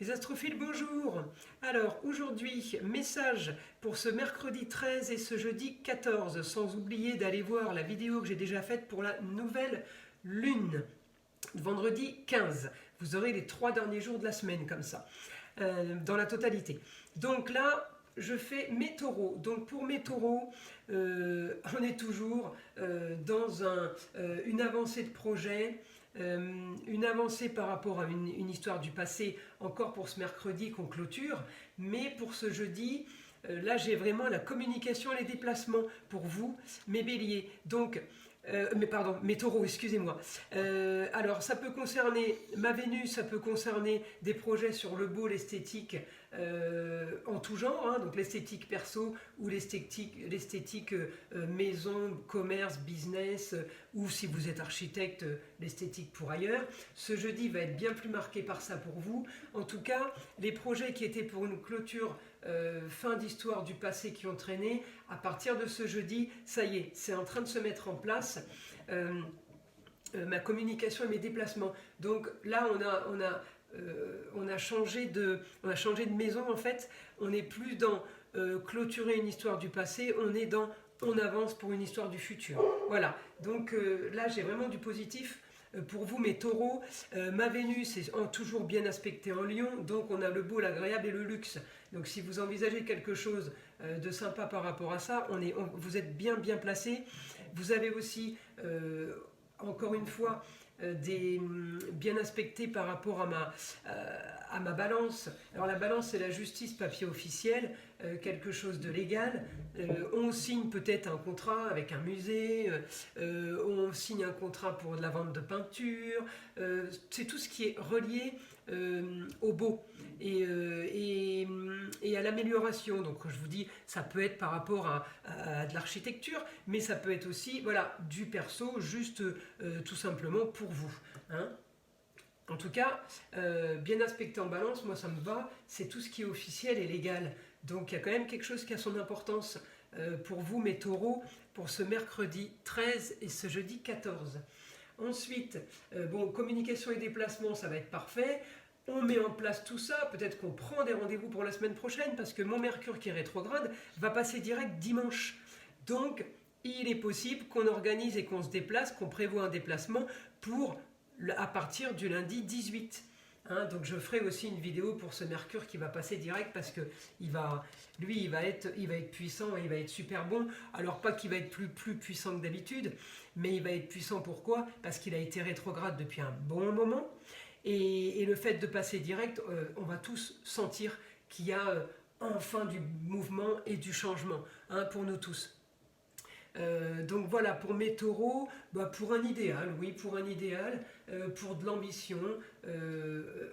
Les astrophiles, bonjour. Alors aujourd'hui, message pour ce mercredi 13 et ce jeudi 14, sans oublier d'aller voir la vidéo que j'ai déjà faite pour la nouvelle lune. Vendredi 15, vous aurez les 3 derniers jours de la semaine comme ça, dans la totalité. Donc là, je fais mes taureaux. Donc pour mes taureaux, on est toujours dans une avancée de projet, une avancée par rapport à une histoire du passé, encore pour ce mercredi qu'on clôture, mais pour ce jeudi, là j'ai vraiment la communication et les déplacements pour vous, mes béliers. Donc, mes taureaux, excusez-moi. Alors, ça peut concerner ma Vénus, ça peut concerner des projets sur le beau, l'esthétique en tout genre, hein, donc l'esthétique perso ou l'esthétique maison, commerce, business, ou si vous êtes architecte, l'esthétique pour ailleurs. Ce jeudi va être bien plus marqué par ça pour vous. En tout cas, les projets qui étaient pour une clôture fin d'histoire du passé qui ont traîné, à partir de ce jeudi, ça y est, c'est en train de se mettre en place. Ma communication et mes déplacements. Donc là, on a changé de maison en fait. On n'est plus dans clôturer une histoire du passé, on est dans on avance pour une histoire du futur. Voilà. Donc là, j'ai vraiment du positif. Pour vous, mes taureaux, ma Vénus est toujours bien aspectée en Lion, donc on a le beau, l'agréable et le luxe. Donc si vous envisagez quelque chose de sympa par rapport à ça, vous êtes bien placé. Vous avez aussi, encore une fois, bien aspecté par rapport à ma balance. Alors la balance, c'est la justice, papier officiel, quelque chose de légal. On signe peut-être un contrat avec un musée, on signe un contrat pour de la vente de peinture, c'est tout ce qui est relié au beau et à l'amélioration. Donc je vous dis, ça peut être par rapport à de l'architecture, mais ça peut être aussi voilà, du perso, juste tout simplement pour vous. Hein. En tout cas, bien aspecté en balance, moi ça me va, c'est tout ce qui est officiel et légal. Donc il y a quand même quelque chose qui a son importance pour vous, mes taureaux, pour ce mercredi 13 et ce jeudi 14. Ensuite, bon, communication et déplacement, ça va être parfait. On met en place tout ça, peut-être qu'on prend des rendez-vous pour la semaine prochaine, parce que mon Mercure qui est rétrograde va passer direct dimanche. Donc, il est possible qu'on organise et qu'on se déplace, qu'on prévoit un déplacement pour à partir du lundi 18. Hein, donc je ferai aussi une vidéo pour ce Mercure qui va passer direct parce que il va être puissant et il va être super bon. Alors pas qu'il va être plus puissant que d'habitude, mais il va être puissant pourquoi? Parce qu'il a été rétrograde depuis un bon moment. Et le fait de passer direct, on va tous sentir qu'il y a enfin du mouvement et du changement hein, pour nous tous. Donc voilà, pour mes taureaux, bah pour un idéal, oui, pour un idéal, pour de l'ambition,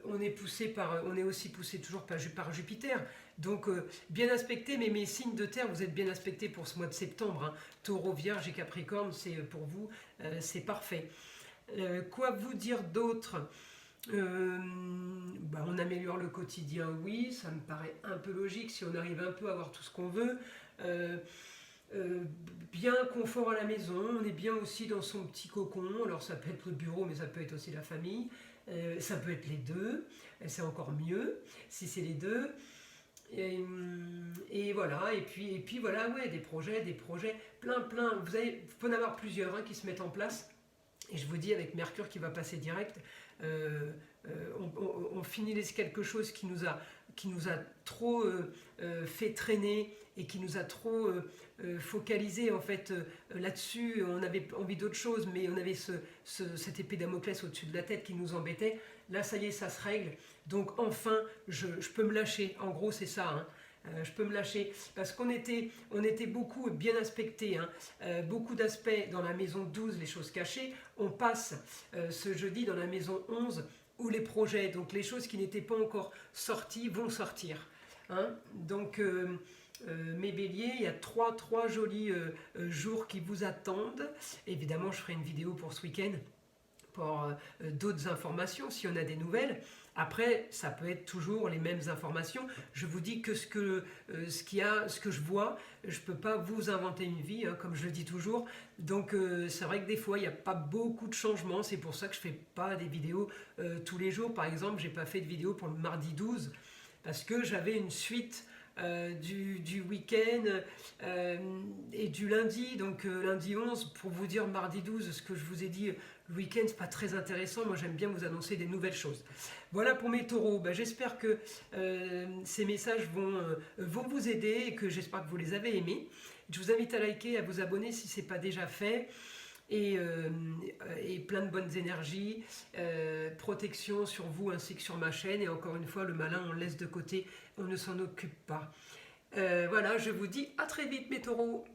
on est aussi poussé toujours par Jupiter. Donc bien aspecté, mais mes signes de terre, vous êtes bien aspectés pour ce mois de septembre. Hein. Taureau, Vierge et Capricorne, c'est pour vous, c'est parfait. Quoi vous dire d'autre? On améliore le quotidien, oui, ça me paraît un peu logique si on arrive un peu à avoir tout ce qu'on veut. Bien confort à la maison, on est bien aussi dans son petit cocon, alors ça peut être le bureau mais ça peut être aussi la famille, ça peut être les deux, c'est encore mieux si c'est les deux. Et voilà, et puis voilà, ouais, des projets, plein, vous pouvez en avoir plusieurs hein, qui se mettent en place. Et je vous dis, avec Mercure qui va passer direct, on finit quelque chose qui nous a trop fait traîner et qui nous a trop focalisé en fait là-dessus. On avait envie d'autre chose, mais on avait cette épée Damoclès au-dessus de la tête qui nous embêtait. Là, ça y est, ça se règle. Donc enfin, je peux me lâcher. En gros, c'est ça. Hein. Je peux me lâcher parce qu'on était beaucoup bien aspectés, hein, beaucoup d'aspects dans la maison 12, les choses cachées. On passe ce jeudi dans la maison 11 où les projets, donc les choses qui n'étaient pas encore sorties, vont sortir. Hein. Donc mes béliers, il y a trois jolis jours qui vous attendent. Évidemment, je ferai une vidéo pour ce week-end pour d'autres informations, si on a des nouvelles. Après, ça peut être toujours les mêmes informations. Je vous dis que ce que je vois, je ne peux pas vous inventer une vie, hein, comme je le dis toujours. Donc c'est vrai que des fois, il n'y a pas beaucoup de changements. C'est pour ça que je ne fais pas des vidéos tous les jours. Par exemple, je n'ai pas fait de vidéo pour le mardi 12 parce que j'avais une suite du week-end et du lundi, donc lundi 11, pour vous dire mardi 12, ce que je vous ai dit le week-end, c'est pas très intéressant. Moi, j'aime bien vous annoncer des nouvelles choses. Voilà pour mes taureaux. Ben, j'espère que ces messages vont vous aider et que j'espère que vous les avez aimés. Je vous invite à liker, à vous abonner si ce n'est pas déjà fait. Et plein de bonnes énergies, protection sur vous ainsi que sur ma chaîne. Et encore une fois, le malin, on le laisse de côté, on ne s'en occupe pas. Voilà, je vous dis à très vite mes taureaux.